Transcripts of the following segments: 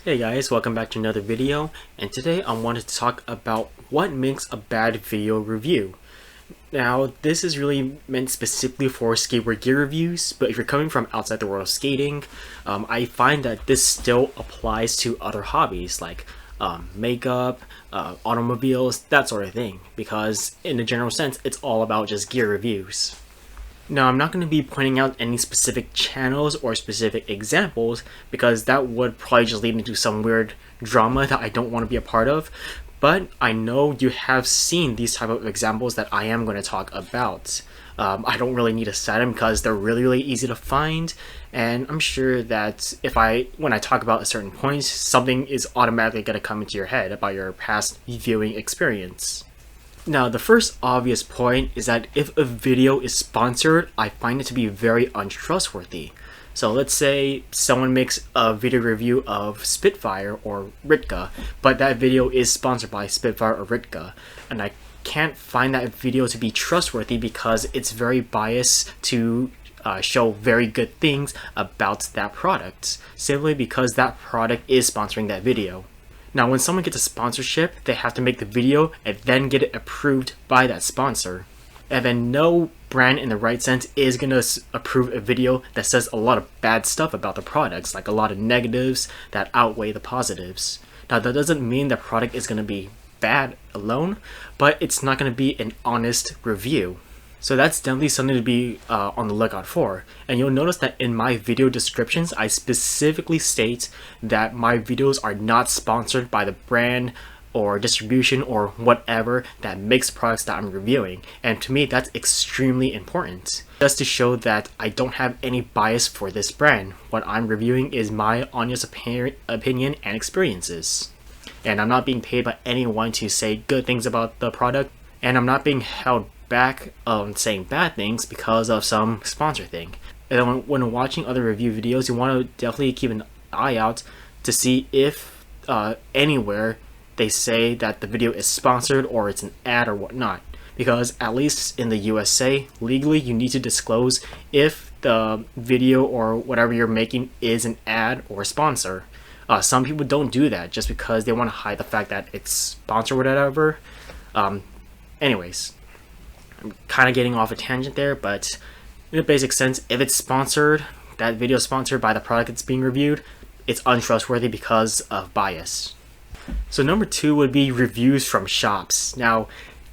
Hey guys, welcome back to another video, and today I wanted to talk about what makes a bad video review. Now, this is really meant specifically for skateboard gear reviews, but if you're coming from outside the world of skating, I find that this still applies to other hobbies like makeup, automobiles, that sort of thing, because in a general sense, it's all about just gear reviews. Now, I'm not going to be pointing out any specific channels or specific examples because that would probably just lead into some weird drama that I don't want to be a part of, but I know you have seen these type of examples that I am going to talk about. I don't really need to cite them because they're really easy to find, and I'm sure that when I talk about a certain point, something is automatically going to come into your head about your past viewing experience. Now, the first obvious point is that if a video is sponsored, I find it to be very untrustworthy. So let's say someone makes a video review of Spitfire or Ritka, but that video is sponsored by Spitfire or Ritka, and I can't find that video to be trustworthy because it's very biased to show very good things about that product, simply because that product is sponsoring that video. Now, when someone gets a sponsorship, they have to make the video and then get it approved by that sponsor. And then no brand in the right sense is going to approve a video that says a lot of bad stuff about the products, like a lot of negatives that outweigh the positives. Now, that doesn't mean the product is going to be bad alone, but it's not going to be an honest review. So that's definitely something to be on the lookout for. And you'll notice that in my video descriptions, I specifically state that my videos are not sponsored by the brand or distribution or whatever that makes products that I'm reviewing. And to me, that's extremely important, just to show that I don't have any bias for this brand. What I'm reviewing is my honest opinion and experiences. And I'm not being paid by anyone to say good things about the product, and I'm not being held back on saying bad things because of some sponsor thing. And then when watching other review videos, you want to definitely keep an eye out to see if anywhere they say that the video is sponsored or it's an ad or whatnot, because at least in the USA, legally you need to disclose if the video or whatever you're making is an ad or a sponsor. Some people don't do that just because they want to hide the fact that it's sponsored or whatever. Anyways, I'm kind of getting off a tangent there, but in a basic sense, if it's sponsored, that video is sponsored by the product that's being reviewed, it's untrustworthy because of bias. So number 2 would be reviews from shops. Now,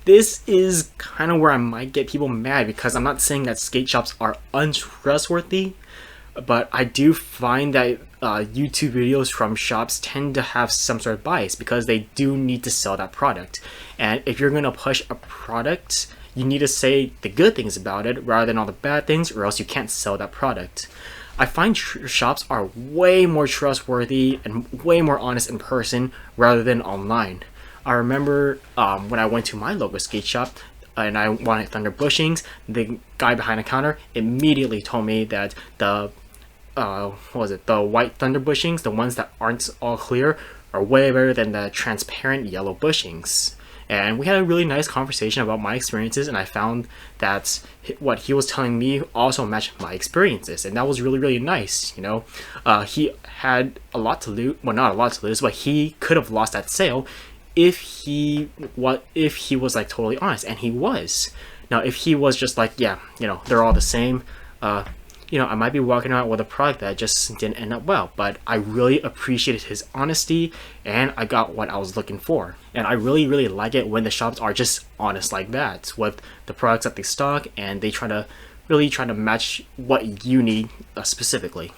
this is kind of where I might get people mad because I'm not saying that skate shops are untrustworthy, but I do find that YouTube videos from shops tend to have some sort of bias because they do need to sell that product. And if you're going to push a product, you need to say the good things about it rather than all the bad things, or else you can't sell that product. I find shops are way more trustworthy and way more honest in person rather than online. I remember when I went to my local skate shop and I wanted thunder bushings, the guy behind the counter immediately told me that the white thunder bushings, the ones that aren't all clear, are way better than the transparent yellow bushings. And we had a really nice conversation about my experiences, and I found that what he was telling me also matched my experiences, and that was really nice. You know, he had a lot to lose. Well, not a lot to lose, but he could have lost that sale if he was like totally honest, and he was. Now, if he was just like, yeah, you know, they're all the same, I might be walking out with a product that just didn't end up well, but I really appreciated his honesty and I got what I was looking for. And I really like it when the shops are just honest like that with the products that they stock, and they try to match what you need specifically.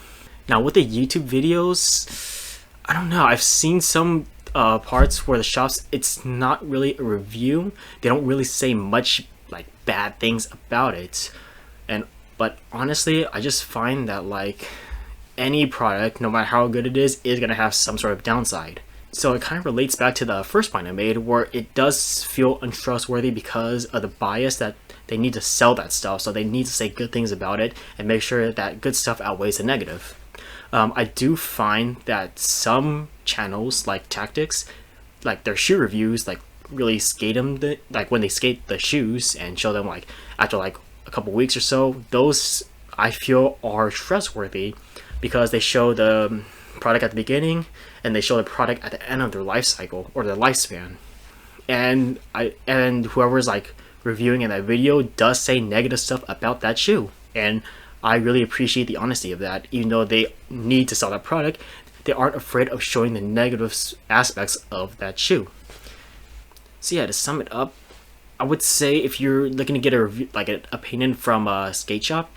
Now, with the YouTube videos, I don't know, I've seen some parts where the shops, it's not really a review. They don't really say much like bad things about it. But honestly, I just find that like any product, no matter how good it is going to have some sort of downside. So it kind of relates back to the first point I made, where it does feel untrustworthy because of the bias that they need to sell that stuff. So they need to say good things about it and make sure that good stuff outweighs the negative. I do find that some channels like Tactics, like their shoe reviews, like really skate them, like when they skate the shoes and show them like after like a couple weeks or so, those I feel are trustworthy because they show the product at the beginning and they show the product at the end of their life cycle or their lifespan. And whoever's like reviewing in that video does say negative stuff about that shoe. And I really appreciate the honesty of that. Even though they need to sell that product, they aren't afraid of showing the negative aspects of that shoe. So yeah, to sum it up, I would say if you're looking to get a review, like an opinion from a skate shop,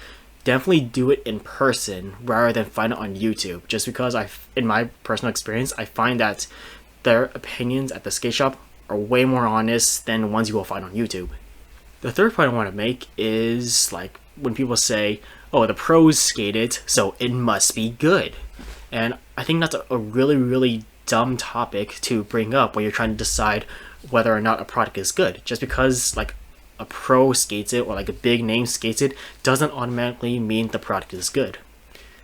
definitely do it in person rather than find it on YouTube. Just because in my personal experience, I find that their opinions at the skate shop are way more honest than ones you will find on YouTube. The third point I want to make is like when people say, oh, the pros skate it, so it must be good. And I think that's a really, really dumb topic to bring up when you're trying to decide whether or not a product is good. Just because like a pro skates it or like a big name skates it doesn't automatically mean the product is good.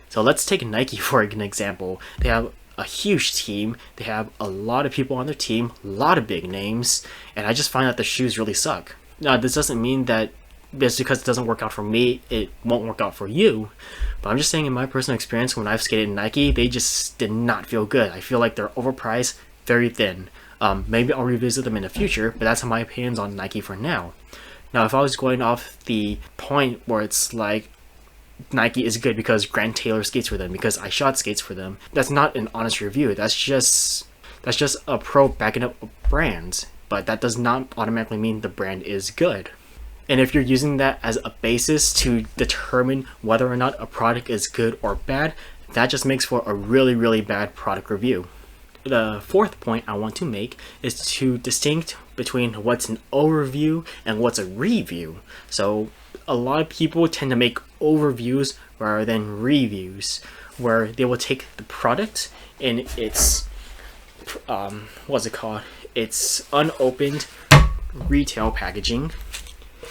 So let's take Nike for an example. They have a huge team, they have a lot of people on their team, a lot of big names, and I just find that the shoes really suck. Now this doesn't mean that just because it doesn't work out for me, it won't work out for you. But I'm just saying in my personal experience, when I've skated Nike, they just did not feel good. I feel like they're overpriced, very thin. Maybe I'll revisit them in the future, but that's my opinions on Nike for now. Now, if I was going off the point where it's like Nike is good because Grant Taylor skates for them, because I shot skates for them, that's not an honest review. That's just a pro backing up a brand, but that does not automatically mean the brand is good. And if you're using that as a basis to determine whether or not a product is good or bad, that just makes for a really, really bad product review. The fourth point I want to make is to distinct between what's an overview and what's a review. So a lot of people tend to make overviews rather than reviews, where they will take the product in its it's unopened retail packaging,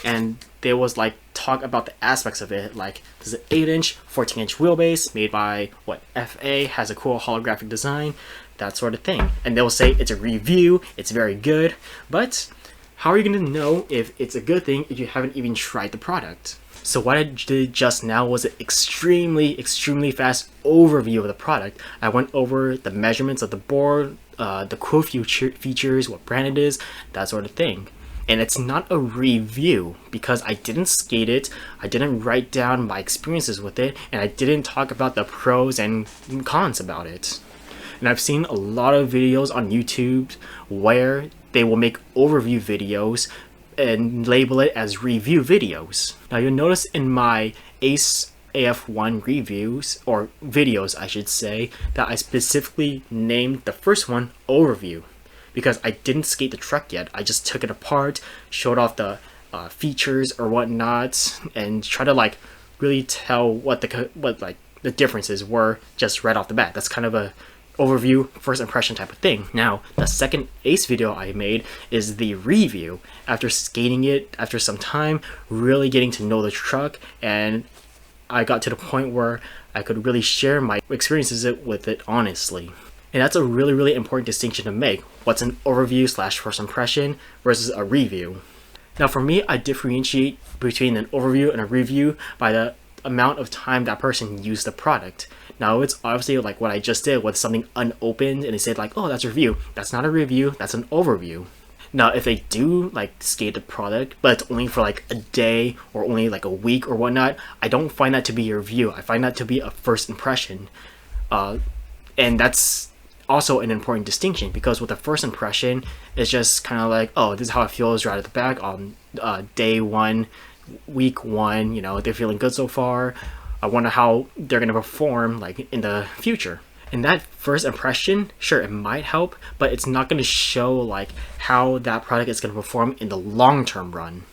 and they was like talk about the aspects of it, like this is an 8-inch 14-inch wheelbase made by FA, has a cool holographic design, that sort of thing. And they'll say it's a review, it's very good, but how are you going to know if it's a good thing if you haven't even tried the product? So what I did just now was an extremely fast overview of the product. I went over the measurements of the board, the cool features, what brand it is, that sort of thing. And it's not a review because I didn't skate it, I didn't write down my experiences with it, and I didn't talk about the pros and cons about it. And I've seen a lot of videos on YouTube where they will make overview videos and label it as review videos. Now you'll notice in my Ace AF1 reviews, or videos I should say, that I specifically named the first one Overview. Because I didn't skate the truck yet, I just took it apart, showed off the features or whatnot, and try to like really tell what the differences were just right off the bat. That's kind of a overview, first impression type of thing. Now, the second Ace video I made is the review. After skating it, after some time, really getting to know the truck, and I got to the point where I could really share my experiences with it honestly. And that's a really important distinction to make. What's an overview / first impression versus a review. Now for me, I differentiate between an overview and a review by the amount of time that person used the product. Now it's obviously like what I just did with something unopened and they said like, oh, that's a review. That's not a review, that's an overview. Now if they do like skate the product, but it's only for like a day or only like a week or whatnot, I don't find that to be a review. I find that to be a first impression. And that's also an important distinction, because with the first impression, it's just kind of like, oh, this is how it feels right at the back on day one, week one, you know, they're feeling good so far. I wonder how they're going to perform like in the future. And that first impression, sure, it might help, but it's not going to show like how that product is going to perform in the long-term run.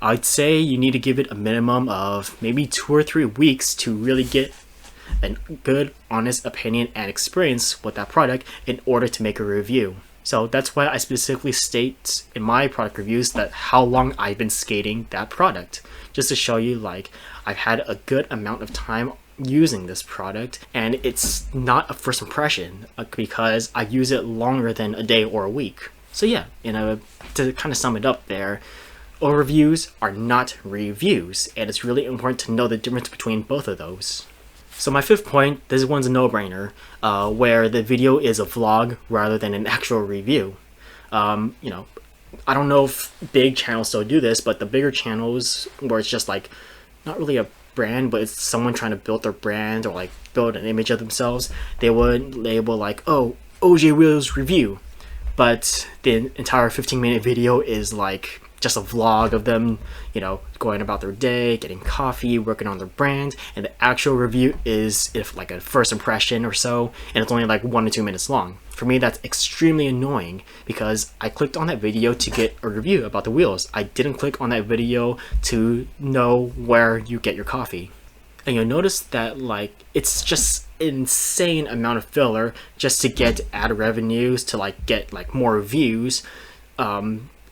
I'd say you need to give it a minimum of maybe 2 or 3 weeks to really get a good, honest opinion and experience with that product in order to make a review. So that's why I specifically state in my product reviews that how long I've been skating that product, just to show you like I've had a good amount of time using this product, and it's not a first impression because I use it longer than a day or a week. So yeah, you know, to kind of sum it up there, overviews are not reviews, and it's really important to know the difference between both of those. So my fifth point, this one's a no-brainer, where the video is a vlog rather than an actual review. You know, I don't know if big channels still do this, but the bigger channels where it's just like not really a brand, but it's someone trying to build their brand or like build an image of themselves, they would label like, oh, OJ Wheels review, but the entire 15-minute video is like just a vlog of them, you know, going about their day, getting coffee, working on their brand, and the actual review is if like a first impression or so, and it's only like 1 to 2 minutes long. For me, that's extremely annoying because I clicked on that video to get a review about the wheels. I didn't click on that video to know where you get your coffee. And you'll notice that like it's just insane amount of filler just to get ad revenues, to like get like more views.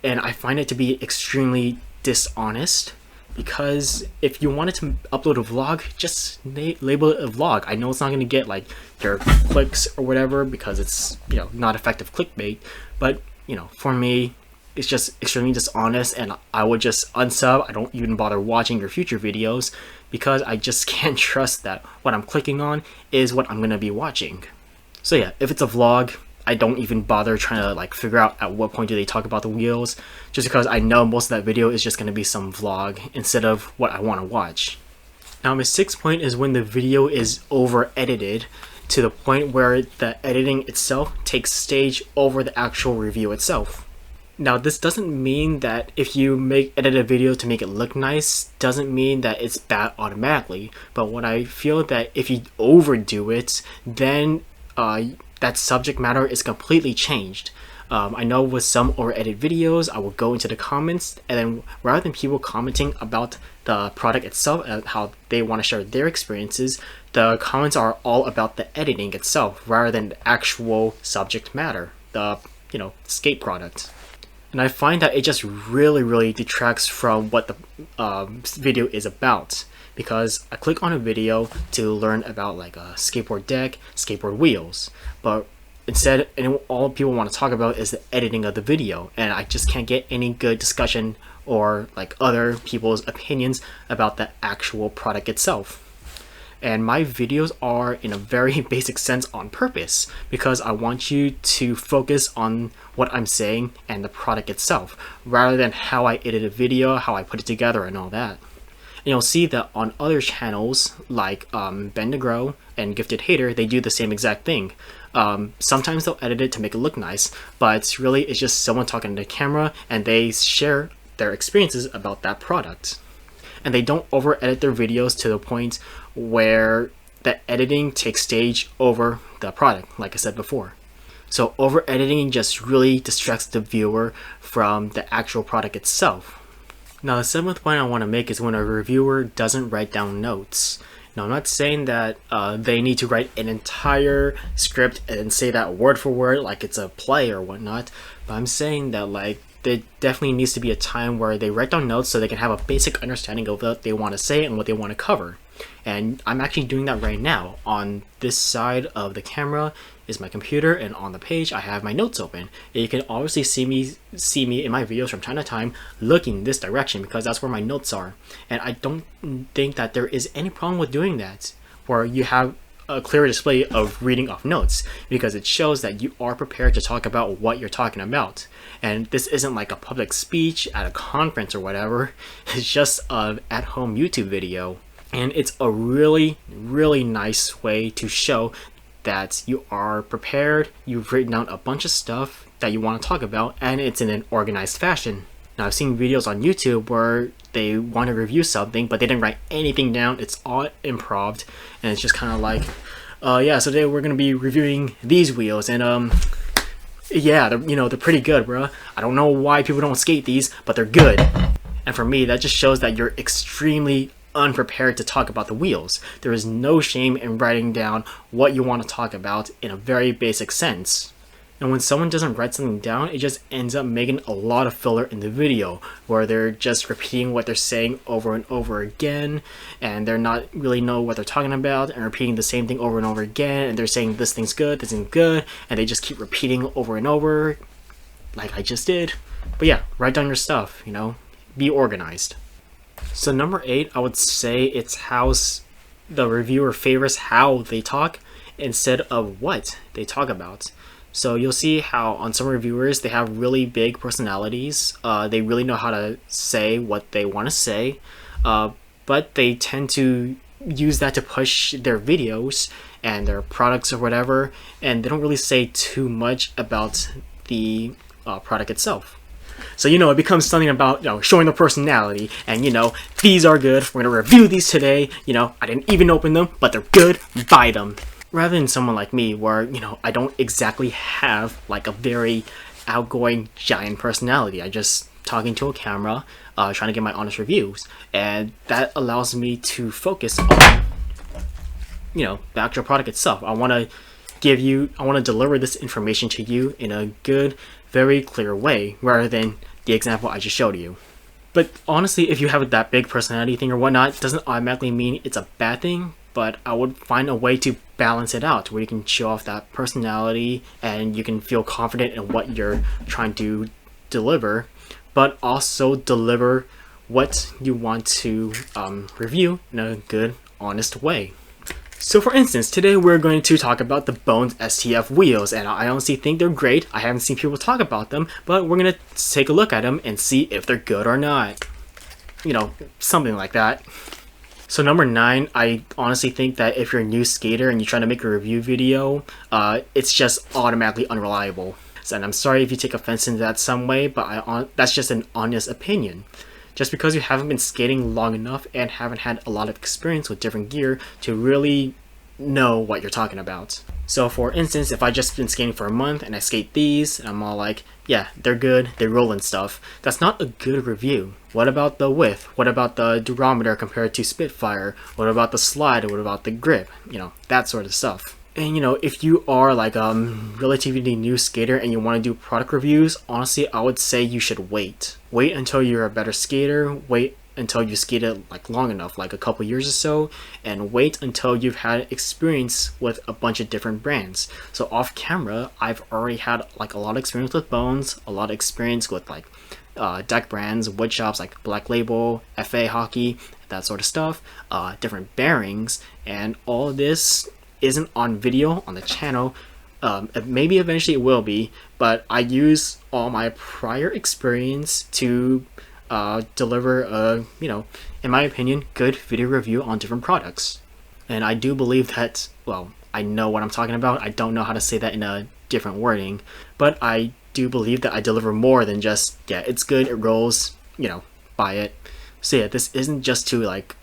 And I find it to be extremely dishonest, because if you wanted to upload a vlog, just label it a vlog. I know it's not going to get like your clicks or whatever because it's, you know, not effective clickbait, but you know, for me, it's just extremely dishonest, and I would just unsub. I don't even bother watching your future videos because I just can't trust that what I'm clicking on is what I'm going to be watching. So yeah, if it's a vlog, I don't even bother trying to like figure out at what point do they talk about the wheels, just because I know most of that video is just going to be some vlog instead of what I want to watch. Now my sixth point is when the video is over edited to the point where the editing itself takes stage over the actual review itself. Now this doesn't mean that if you edit a video to make it look nice, doesn't mean that it's bad automatically, but what I feel that if you overdo it, then that subject matter is completely changed. I know with some over-edited videos, I will go into the comments, and then rather than people commenting about the product itself and how they want to share their experiences, the comments are all about the editing itself rather than the actual subject matter, the, you know, skate product. And I find that it just really detracts from what the video is about, because I click on a video to learn about like a skateboard deck, skateboard wheels, but instead all people want to talk about is the editing of the video, and I just can't get any good discussion or like other people's opinions about the actual product itself. And my videos are in a very basic sense on purpose, because I want you to focus on what I'm saying and the product itself, rather than how I edit a video, how I put it together and all that. And you'll see that on other channels like Ben to Grow and Gifted Hater, they do the same exact thing. Sometimes they'll edit it to make it look nice, but really it's just someone talking to the camera and they share their experiences about that product. And they don't over edit their videos to the point where the editing takes stage over the product, like I said before. So over editing just really distracts the viewer from the actual product itself. Now the seventh point I want to make is when a reviewer doesn't write down notes. Now I'm not saying that they need to write an entire script and say that word for word like it's a play or whatnot, but I'm saying that like there definitely needs to be a time where they write down notes so they can have a basic understanding of what they want to say and what they want to cover. And I'm actually doing that right now. On this side of the camera is my computer, and on the page I have my notes open. And you can obviously see me in my videos from time to time looking this direction, because that's where my notes are. And I don't think that there is any problem with doing that, where you have a clear display of reading off notes, because it shows that you are prepared to talk about what you're talking about. And this isn't like a public speech at a conference or whatever. It's just an at-home YouTube video. And it's a really nice way to show that you are prepared, you've written down a bunch of stuff that you want to talk about, and it's in an organized fashion. Now I've seen videos on YouTube where they want to review something, but they didn't write anything down. It's all improv, and it's just kind of like, yeah, so today we're going to be reviewing these wheels, and yeah, they're pretty good, bro. I don't know why people don't skate these, but they're good. And for me, that just shows that you're extremely unprepared to talk about the wheels. There is no shame in writing down what you want to talk about in a very basic sense. And when someone doesn't write something down, it just ends up making a lot of filler in the video, where they're just repeating what they're saying over and over again, and they're not really know what they're talking about, and repeating the same thing over and over again, and they're saying this thing's good, this thing's good, and they just keep repeating over and over, like I just did. But yeah, write down your stuff, you know, be organized. So number 8, I would say it's how the reviewer favors how they talk instead of what they talk about. So you'll see how on some reviewers they have really big personalities. They really know how to say what they want to say, but they tend to use that to push their videos and their products or whatever, and they don't really say too much about the product itself. So it becomes something about showing the personality, and these are good. We're gonna review these today. I didn't even open them, but they're good. Buy them. Rather than someone like me, where I don't exactly have like a very outgoing giant personality. I just talking to a camera, trying to get my honest reviews, and that allows me to focus on the actual product itself. I want to deliver this information to you in a good, very clear way, rather than the example I just showed you. But honestly, if you have that big personality thing or whatnot, it doesn't automatically mean it's a bad thing, but I would find a way to balance it out where you can show off that personality and you can feel confident in what you're trying to deliver, but also deliver what you want to review in a good, honest way. So for instance, today we're going to talk about the Bones STF wheels, and I honestly think they're great. I haven't seen people talk about them, but we're going to take a look at them and see if they're good or not. Something like that. So number 9, I honestly think that if you're a new skater and you're trying to make a review video, it's just automatically unreliable. And I'm sorry if you take offense into that some way, but that's just an honest opinion. Just because you haven't been skating long enough and haven't had a lot of experience with different gear to really know what you're talking about. So for instance, if I just been skating for a month and I skate these and I'm all like, yeah, they're good, they roll and stuff, that's not a good review. What about the width? What about the durometer compared to Spitfire? What about the slide? What about the grip? That sort of stuff. And if you are like a relatively new skater and you want to do product reviews, honestly, I would say you should wait. Wait until you're a better skater, wait until you skated like long enough, like a couple years or so, and wait until you've had experience with a bunch of different brands. So off camera, I've already had like a lot of experience with Bones, a lot of experience with like deck brands, wood shops like Black Label, FA Hockey, that sort of stuff, different bearings, and all of this isn't on video on the channel. Maybe eventually it will be, but I use all my prior experience to deliver a, in my opinion, good video review on different products. And I do believe that, well, I know what I'm talking about. I don't know how to say that in a different wording, but I do believe that I deliver more than just, yeah, it's good, it rolls, buy it. So yeah, this isn't just to like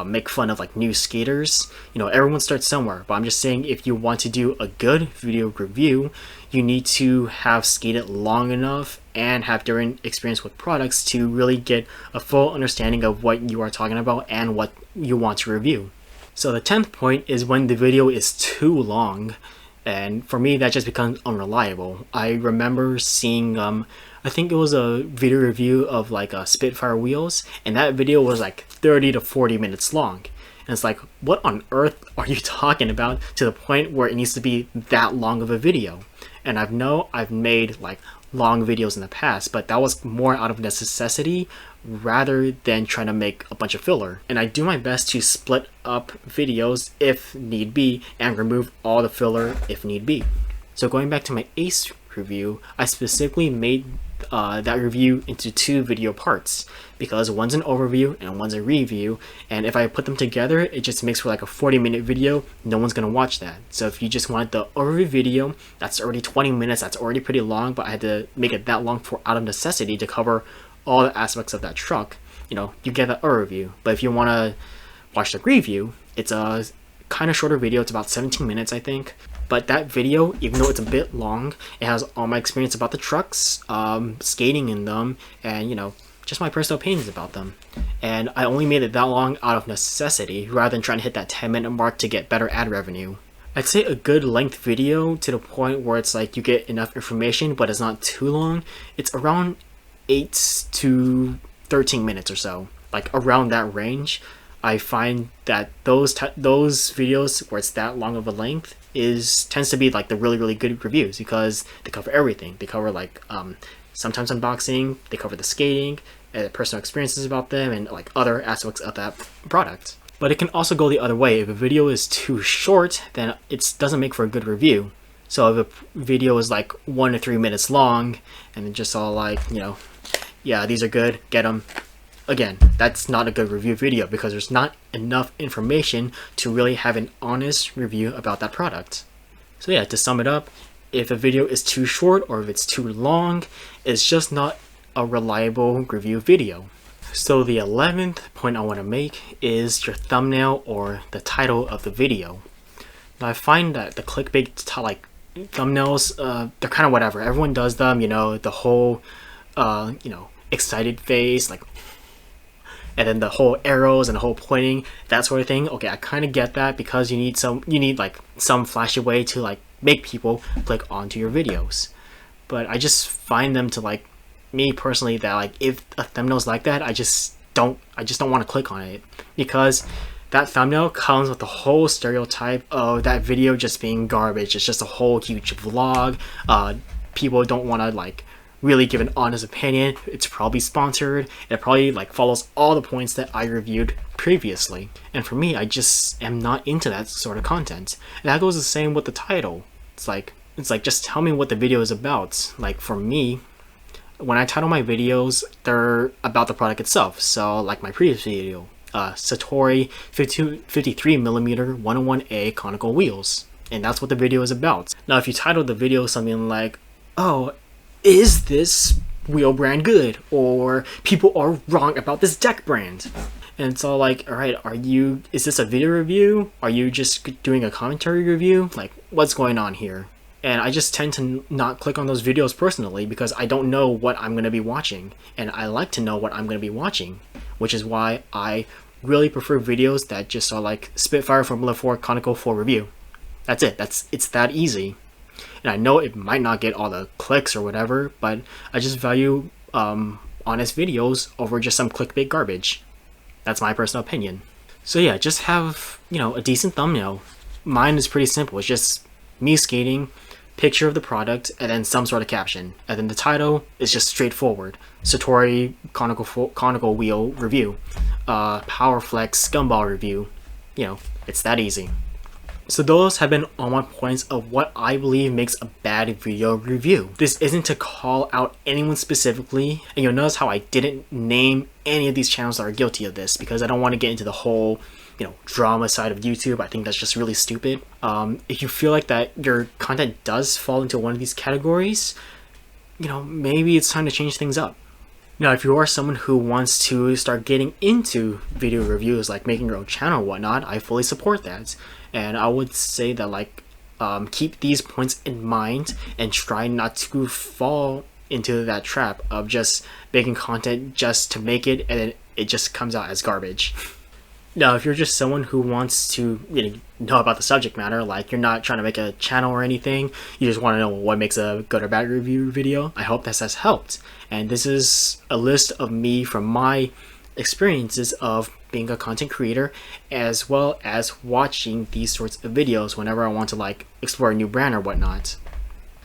make fun of like new skaters. Everyone starts somewhere, but I'm just saying if you want to do a good video review, you need to have skated long enough and have different experience with products to really get a full understanding of what you are talking about and what you want to review. So the 10th point is when the video is too long, and for me that just becomes unreliable. I remember seeing I think it was a video review of like Spitfire wheels, and that video was like 30 to 40 minutes long. And it's like, what on earth are you talking about to the point where it needs to be that long of a video? And I've made like long videos in the past, but that was more out of necessity rather than trying to make a bunch of filler. And I do my best to split up videos if need be and remove all the filler if need be. So going back to my Ace review, I specifically made that review into 2 video parts because one's an overview and one's a review, and if I put them together it just makes for like a 40-minute video. No one's gonna watch that. So if you just wanted the overview video, that's already 20 minutes, that's already pretty long, but I had to make it that long for out of necessity to cover all the aspects of that truck. You get the overview. But if you want to watch the review, it's a kind of shorter video. It's about 17 minutes, I think. But that video, even though it's a bit long, it has all my experience about the trucks, skating in them, and just my personal opinions about them. And I only made it that long out of necessity rather than trying to hit that 10-minute mark to get better ad revenue. I'd say a good length video to the point where it's like you get enough information but it's not too long, it's around 8 to 13 minutes or so, like around that range. I find that those videos where it's that long of a length tends to be like the really good reviews because they cover everything. They cover like sometimes unboxing, they cover the skating, personal experiences about them, and like other aspects of that product. But it can also go the other way. If a video is too short, then it doesn't make for a good review. So if a video is like 1 to 3 minutes long and it's just all like, yeah, these are good, get them. Again, that's not a good review video because there's not enough information to really have an honest review about that product. So yeah, to sum it up, if a video is too short or if it's too long, it's just not a reliable review video. So the 11th point I want to make is your thumbnail or the title of the video. Now I find that the clickbait thumbnails, they're kind of whatever. Everyone does them, the whole, excited face, like, and then the whole arrows and the whole pointing, that sort of thing. Okay, I kind of get that because you need like some flashy way to like make people click onto your videos. But I just find them to like, me personally, that like if a thumbnail's like that, I just don't want to click on it because that thumbnail comes with the whole stereotype of that video just being garbage. It's just a whole huge vlog. People don't want to like really give an honest opinion. It's probably sponsored. It probably like follows all the points that I reviewed previously. And for me, I just am not into that sort of content. And that goes the same with the title. It's like just tell me what the video is about. Like for me, when I title my videos, they're about the product itself. So like my previous video, Satori 53mm 101A conical wheels. And that's what the video is about. Now if you title the video something like, oh, is this wheel brand good? Or people are wrong about this deck brand. And it's all like, alright, is this a video review? Are you just doing a commentary review? Like, what's going on here? And I just tend to not click on those videos personally because I don't know what I'm going to be watching. And I like to know what I'm going to be watching, which is why I really prefer videos that just are like Spitfire Formula 4 Conical 4 review. That's it. It's that easy. And I know it might not get all the clicks or whatever, but I just value honest videos over just some clickbait garbage. That's my personal opinion. So yeah, just have, a decent thumbnail. Mine is pretty simple. It's just me skating, picture of the product, and then some sort of caption. And then the title is just straightforward. Satori conical wheel review. Powerflex gumball review. It's that easy. So those have been all my points of what I believe makes a bad video review. This isn't to call out anyone specifically, and you'll notice how I didn't name any of these channels that are guilty of this because I don't want to get into the whole drama side of YouTube. I think that's just really stupid. If you feel like that your content does fall into one of these categories, maybe it's time to change things up. Now, if you are someone who wants to start getting into video reviews, like making your own channel or whatnot, I fully support that. And I would say that like, keep these points in mind and try not to fall into that trap of just making content just to make it and then it just comes out as garbage. Now, if you're just someone who wants to know about the subject matter, like you're not trying to make a channel or anything, you just want to know what makes a good or bad review video, I hope this has helped. And this is a list of me from my experiences of being a content creator, as well as watching these sorts of videos whenever I want to like explore a new brand or whatnot.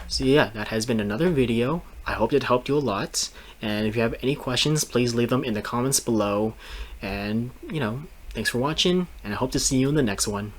So yeah, that has been another video. I hope it helped you a lot. And if you have any questions, please leave them in the comments below. And thanks for watching, and I hope to see you in the next one.